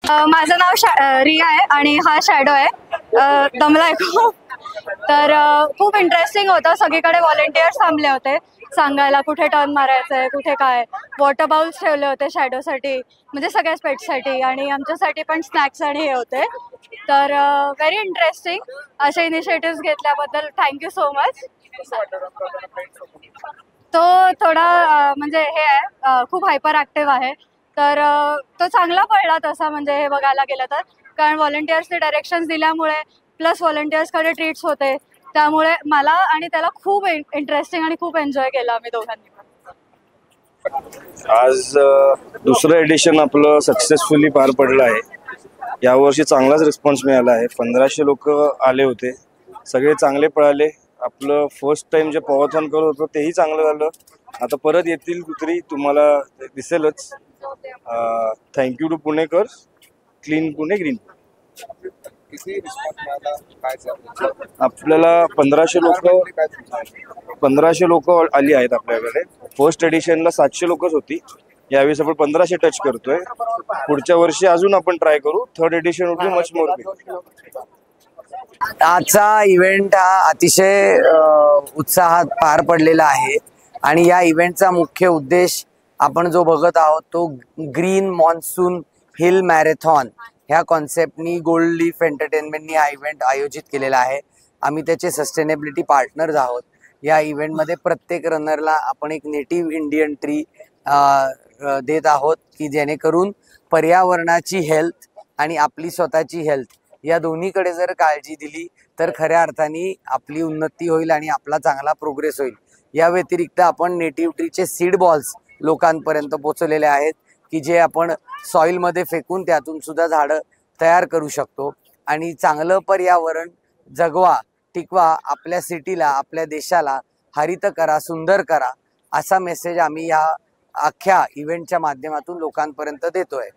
माझं नाव रिया आहे आणि हा शॅडो आहे. दमलाय खूप. तर खूप इंटरेस्टिंग होतं. सगळीकडे व्हॉलेंटियर्स थांबले होते सांगायला कुठे टर्न मारायचं आहे, कुठे काय. वॉटर बाउल्स ठेवले होते शॅडोसाठी, म्हणजे सगळ्याच पेट्ससाठी, आणि आमच्यासाठी पण स्नॅक्स आणि हे होते. तर व्हेरी इंटरेस्टिंग. असे इनिशिएटिव्स घेतल्याबद्दल थँक्यू सो मच. तो थोडा म्हणजे हे आहे, खूप हायपर ॲक्टिव्ह आहे. तर तो चांगला पडला तसा, म्हणजे हे बघायला गेलं तर. कारण व्हॉलेंटियर्सने डायरेक्शन्स दिल्यामुळे प्लस व्हॉलेंटियर्सकडे ट्रीट्स होते, त्यामुळे मला आणि त्याला खूप इंटरेस्टिंग आणि खूप एन्जॉय केलं आम्ही दोघांनी. आज दुसरं एडिशन आपलं सक्सेसफुली पार पडलं आहे. यावर्षी चांगलाच रिस्पॉन्स मिळाला आहे. 1500 लोक आले होते, सगळे चांगले पळाले. आपलं फर्स्ट टाइम जे पॉवरथॉन करत होतो तेही चांगलं झालं. आता परत येतील कुत्री, तुम्हाला दिसेलच. थँक्यू टू पुणेकर, क्लीन पुणे ग्रीन. आपल्याला 1500 लोक आली आहेत आपल्याकडे. फर्स्ट एडिशनला 700 लोकच होती. यावेळेस आपण 1500 टच करतोय. पुढच्या वर्षी अजून आपण ट्राय करू. Third edition would be much more big. आजचा इव्हेंट हा अतिशय उत्साहात पार पडलेला आहे आणि या इव्हेंटचा मुख्य उद्देश आपण जो बघत आहोत तो ग्रीन मॉन्सून हिल मॅरेथॉन ह्या कॉन्सेप्टनी गोल्ड लीफ एंटरटेनमेंटनी हा इव्हेंट आयोजित केलेला आहे. आम्ही त्याचे सस्टेनेबिलिटी पार्टनर्स आहोत. या इव्हेंटमध्ये प्रत्येक रनरला आपण एक नेटिव्ह इंडियन ट्री देत आहोत की जेणेकरून पर्यावरणाची हेल्थ आणि आपली स्वतःची हेल्थ या दोन्हीकडे जर काळजी दिली तर खऱ्या अर्थाने आपली उन्नती होईल आणि आपला चांगला प्रोग्रेस होईल. या व्यतिरिक्त आपण नेटिव्ह ट्रीचे सीड बॉल्स लोकांपर्यंत पोहोचवलेले आहेत की जे आपण सॉईलमध्ये फेकून त्यातून सुद्धा झाडं तयार करू शकतो. आणि चांगलं पर्यावरण जगवा, टिकवा, आपल्या सिटीला, आपल्या देशाला हरित करा, सुंदर करा, असा मेसेज आम्ही या अख्ख्या इव्हेंटच्या माध्यमातून लोकांपर्यंत देतोय.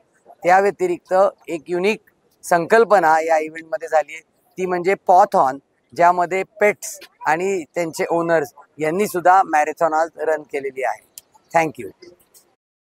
त्या व्यतिरिक्त एक युनिक संकल्पना या इव्हेंटमध्ये झाली आहे, ती म्हणजे पॉथॉन, ज्यामध्ये पेट्स आणि त्यांचे ओनर्स यांनी सुद्धा मॅरेथॉन आज रन केलेली आहे. थँक्यू.